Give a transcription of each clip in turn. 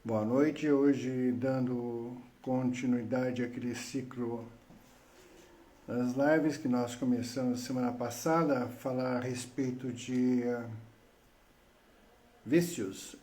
Boa noite, hoje dando continuidade àquele ciclo das lives que nós começamos semana passada, a falar a respeito de vícios.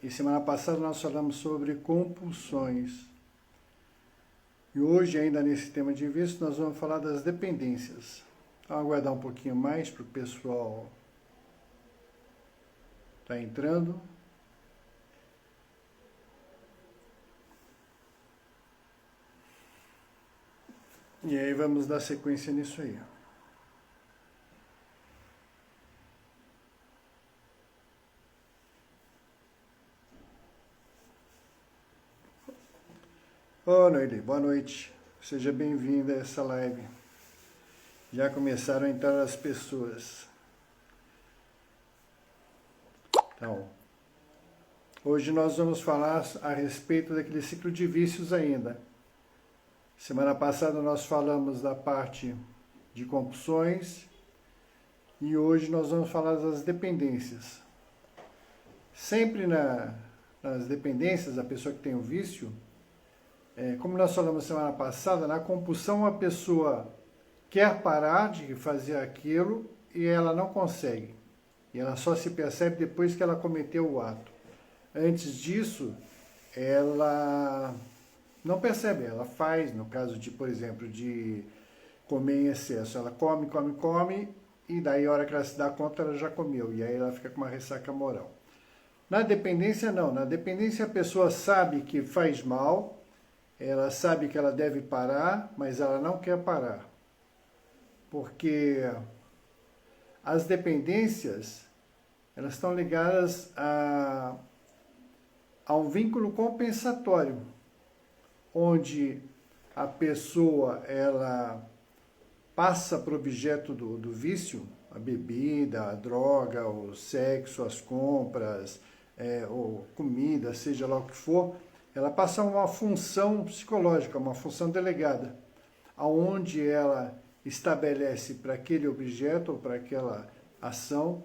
E semana passada nós falamos sobre compulsões. E hoje, ainda nesse tema de vícios, nós vamos falar das dependências. Então, aguardar um pouquinho mais para o pessoal estar entrando. E aí vamos dar sequência nisso aí. Ô Noeli, boa noite. Seja bem-vinda a essa live. Já começaram a entrar as pessoas. Então, hoje nós vamos falar a respeito daquele ciclo de vícios ainda. Semana passada nós falamos da parte de compulsões e hoje nós vamos falar das dependências. Sempre nas dependências, a pessoa que tem o vício, como nós falamos semana passada, na compulsão a pessoa quer parar de fazer aquilo e ela não consegue. E ela só se percebe depois que ela cometeu o ato. Antes disso, ela não percebe, ela faz, no caso de, por exemplo, de comer em excesso. Ela come, e daí a hora que ela se dá conta, ela já comeu. E aí ela fica com uma ressaca moral. Na dependência, não. Na dependência, a pessoa sabe que faz mal, ela sabe que ela deve parar, mas ela não quer parar. Porque as dependências, elas estão ligadas a um vínculo compensatório, onde a pessoa ela passa para o objeto do vício, a bebida, a droga, o sexo, as compras, ou comida, seja lá o que for, ela passa uma função psicológica, uma função delegada, aonde ela estabelece para aquele objeto ou para aquela ação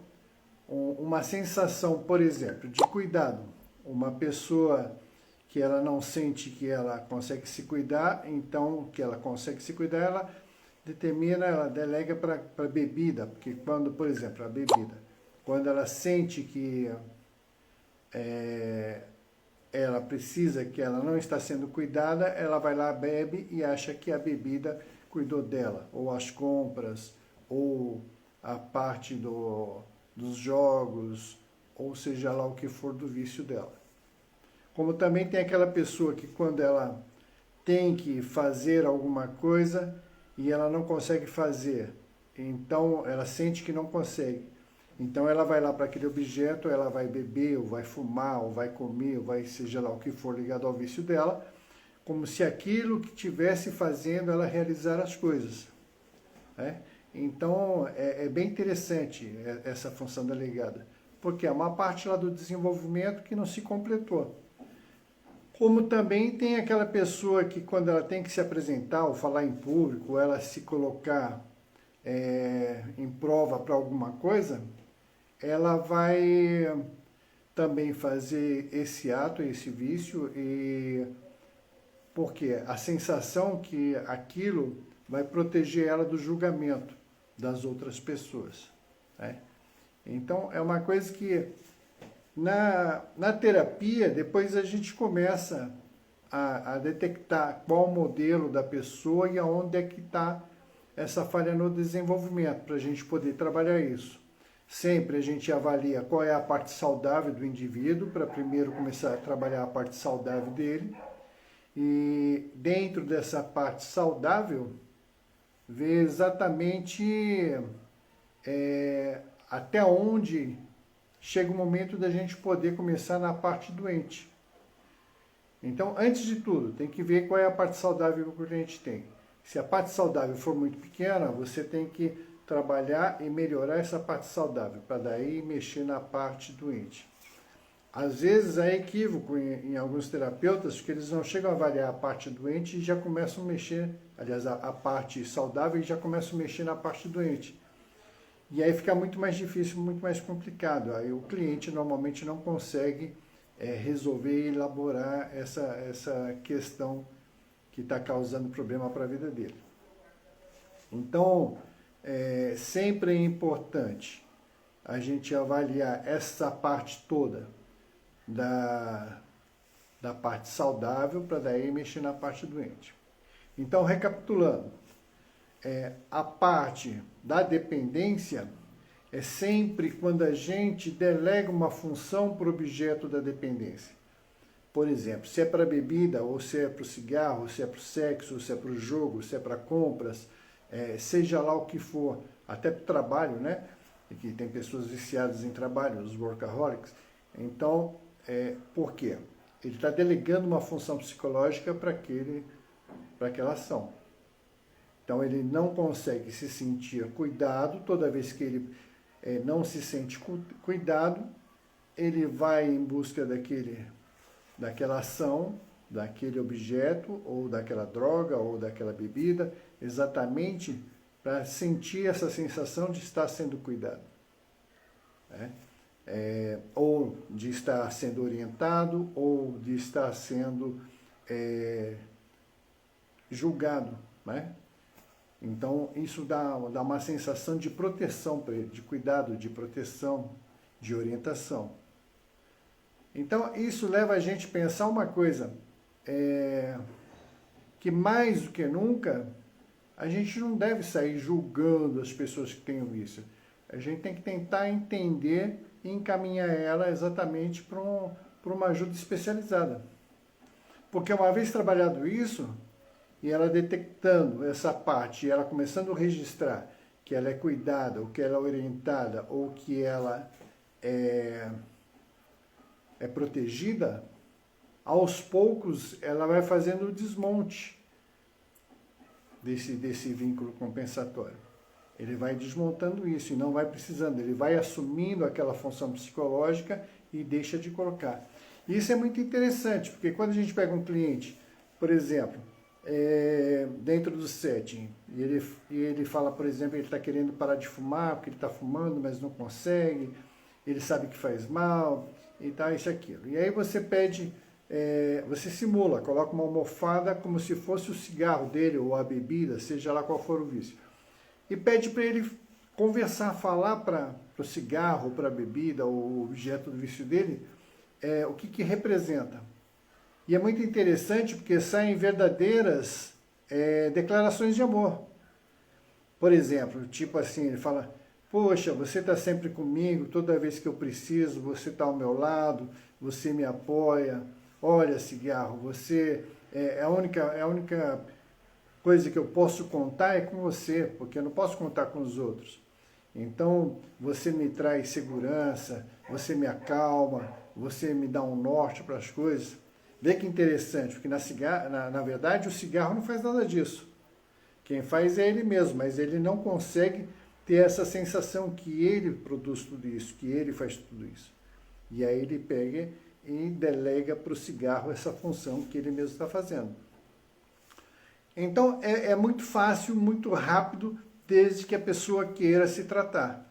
uma sensação, por exemplo, de cuidado. Uma pessoa que ela não sente que ela consegue se cuidar, então que ela consegue se cuidar, ela determina, ela delega para a bebida, porque quando, por exemplo, a bebida, quando ela sente que ela precisa, que ela não está sendo cuidada, ela vai lá, bebe e acha que a bebida cuidou dela, ou as compras, ou a parte dos jogos, ou seja lá o que for do vício dela. Como também tem aquela pessoa que quando ela tem que fazer alguma coisa e ela não consegue fazer, então ela sente que não consegue. Então ela vai lá para aquele objeto, ela vai beber, ou vai fumar, ou vai comer, ou vai seja lá o que for ligado ao vício dela, como se aquilo que estivesse fazendo ela realizar as coisas. Então é bem interessante essa função delegada, porque é uma parte lá do desenvolvimento que não se completou. Como também tem aquela pessoa que quando ela tem que se apresentar, ou falar em público, ou ela se colocar em prova para alguma coisa, ela vai também fazer esse ato, esse vício, porque a sensação que aquilo vai proteger ela do julgamento das outras pessoas. Então, é uma coisa que na terapia, depois a gente começa a detectar qual o modelo da pessoa e aonde é que está essa falha no desenvolvimento, para a gente poder trabalhar isso. Sempre a gente avalia qual é a parte saudável do indivíduo, para primeiro começar a trabalhar a parte saudável dele. E dentro dessa parte saudável, ver exatamente até onde chega o momento da gente poder começar na parte doente. Então, antes de tudo, tem que ver qual é a parte saudável que o cliente tem. Se a parte saudável for muito pequena, você tem que trabalhar e melhorar essa parte saudável, para daí mexer na parte doente. Às vezes há equívoco em alguns terapeutas, que eles não chegam a avaliar a parte doente e já começam a mexer, aliás, a parte saudável e já começam a mexer na parte doente. E aí fica muito mais difícil, muito mais complicado. Aí o cliente normalmente não consegue resolver e elaborar essa questão que está causando problema para a vida dele. Então, sempre é importante a gente avaliar essa parte toda da parte saudável para daí mexer na parte doente. Então, recapitulando, a parte da dependência é sempre quando a gente delega uma função para o objeto da dependência. Por exemplo, se é para a bebida, ou se é para o cigarro, se é para o sexo, se é para o jogo, se é para compras, seja lá o que for, até para o trabalho, né? E que tem pessoas viciadas em trabalho, os workaholics. Então, por quê? Ele está delegando uma função psicológica para aquela ação. Então, ele não consegue se sentir cuidado. Toda vez que ele não se sente cuidado, ele vai em busca daquela ação, daquele objeto, ou daquela droga, ou daquela bebida, exatamente para sentir essa sensação de estar sendo cuidado. Ou de estar sendo orientado, ou de estar sendo julgado, né? Então, isso dá uma sensação de proteção para ele, de cuidado, de proteção, de orientação. Então, isso leva a gente a pensar uma coisa, que mais do que nunca, a gente não deve sair julgando as pessoas que têm o vício. A gente tem que tentar entender e encaminhar ela exatamente para uma ajuda especializada. Porque uma vez trabalhado isso, e ela detectando essa parte, e ela começando a registrar que ela é cuidada, ou que ela é orientada, ou que ela é protegida, aos poucos ela vai fazendo o desmonte desse vínculo compensatório. Ele vai desmontando isso e não vai precisando, ele vai assumindo aquela função psicológica e deixa de colocar. Isso é muito interessante, porque quando a gente pega um cliente, por exemplo, dentro do setting, e ele fala, por exemplo, ele está querendo parar de fumar, porque ele está fumando, mas não consegue, ele sabe que faz mal, e tal, isso e aquilo. E aí você pede, você simula, coloca uma almofada como se fosse o cigarro dele, ou a bebida, seja lá qual for o vício. E pede para ele conversar, falar para o cigarro, para a bebida, ou o objeto do vício dele, o que representa. E é muito interessante porque saem verdadeiras declarações de amor. Por exemplo, tipo assim, ele fala, poxa, você está sempre comigo, toda vez que eu preciso, você está ao meu lado, você me apoia, olha, cigarro, você a única coisa que eu posso contar é com você, porque eu não posso contar com os outros. Então, você me traz segurança, você me acalma, você me dá um norte para as coisas. Vê que interessante, porque na verdade o cigarro não faz nada disso. Quem faz é ele mesmo, mas ele não consegue ter essa sensação que ele produz tudo isso, que ele faz tudo isso. E aí ele pega e delega para o cigarro essa função que ele mesmo está fazendo. Então é muito fácil, muito rápido, desde que a pessoa queira se tratar.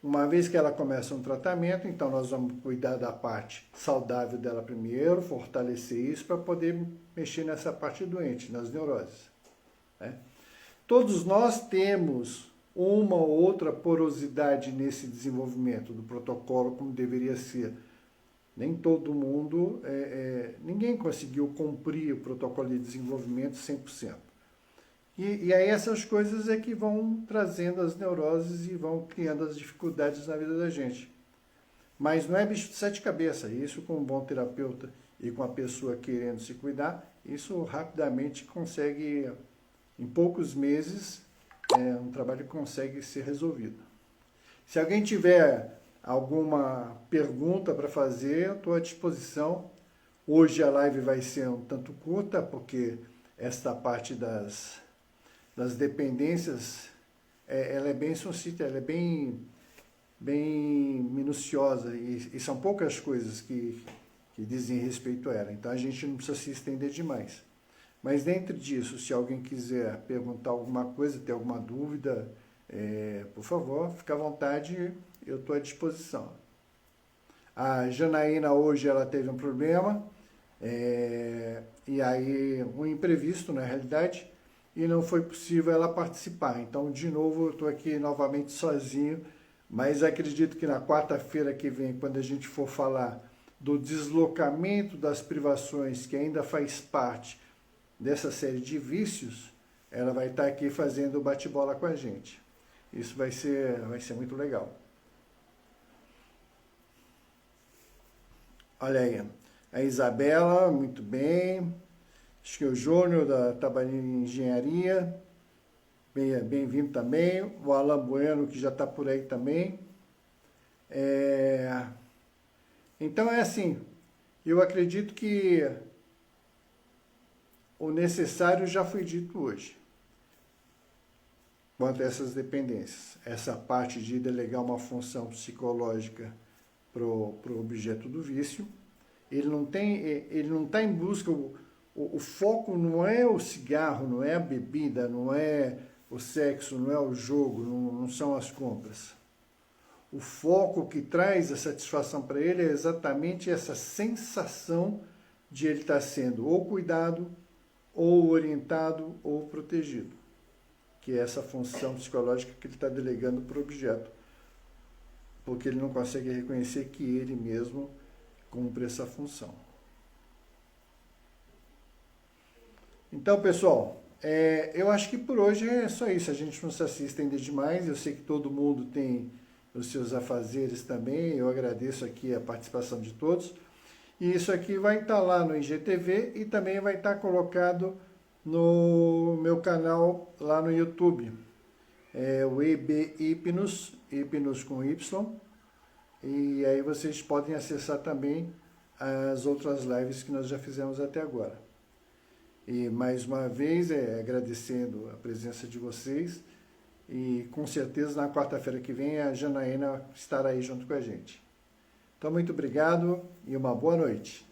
Uma vez que ela começa um tratamento, então nós vamos cuidar da parte saudável dela primeiro, fortalecer isso para poder mexer nessa parte doente, nas neuroses. Todos nós temos uma ou outra porosidade nesse desenvolvimento do protocolo, como deveria ser. Nem todo mundo, ninguém conseguiu cumprir o protocolo de desenvolvimento 100%. E aí essas coisas é que vão trazendo as neuroses e vão criando as dificuldades na vida da gente. Mas não é bicho de sete cabeças. Isso com um bom terapeuta e com a pessoa querendo se cuidar, isso rapidamente consegue, em poucos meses, um trabalho consegue ser resolvido. Se alguém tiver alguma pergunta para fazer, eu estou à disposição. Hoje a live vai ser um tanto curta, porque esta parte das dependências, ela é bem sucinta, ela é bem minuciosa, e são poucas coisas que dizem respeito a ela, então a gente não precisa se estender demais. Mas dentro disso, se alguém quiser perguntar alguma coisa, ter alguma dúvida, por favor, fique à vontade, eu estou à disposição. A Janaína hoje ela teve um problema, e aí um imprevisto na realidade, e não foi possível ela participar. Então, de novo, eu estou aqui novamente sozinho, mas acredito que na quarta-feira que vem, quando a gente for falar do deslocamento das privações, que ainda faz parte dessa série de vícios, ela vai estar aqui fazendo o bate-bola com a gente. Isso vai ser muito legal. Olha aí, a Isabela, muito bem. Acho que o Júnior da Tabanini Engenharia, bem-vindo também. O Alan Bueno, que já está por aí também. Então é assim, eu acredito que o necessário já foi dito hoje, quanto a essas dependências. Essa parte de delegar uma função psicológica para o objeto do vício, ele não está em busca, o foco não é o cigarro, não é a bebida, não é o sexo, não é o jogo, não são as compras. O foco que traz a satisfação para ele é exatamente essa sensação de ele estar sendo ou cuidado, ou orientado, ou protegido, que é essa função psicológica que ele está delegando para o objeto, porque ele não consegue reconhecer que ele mesmo cumpre essa função. Então, pessoal, eu acho que por hoje é só isso. A gente não se estender demais. Eu sei que todo mundo tem os seus afazeres também. Eu agradeço aqui a participação de todos. E isso aqui vai estar lá no IGTV e também vai estar colocado no meu canal lá no YouTube. O EB Hipnos, Hipnos com Y. E aí vocês podem acessar também as outras lives que nós já fizemos até agora. E mais uma vez, agradecendo a presença de vocês. E com certeza na quarta-feira que vem a Janaína estará aí junto com a gente. Então, muito obrigado e uma boa noite.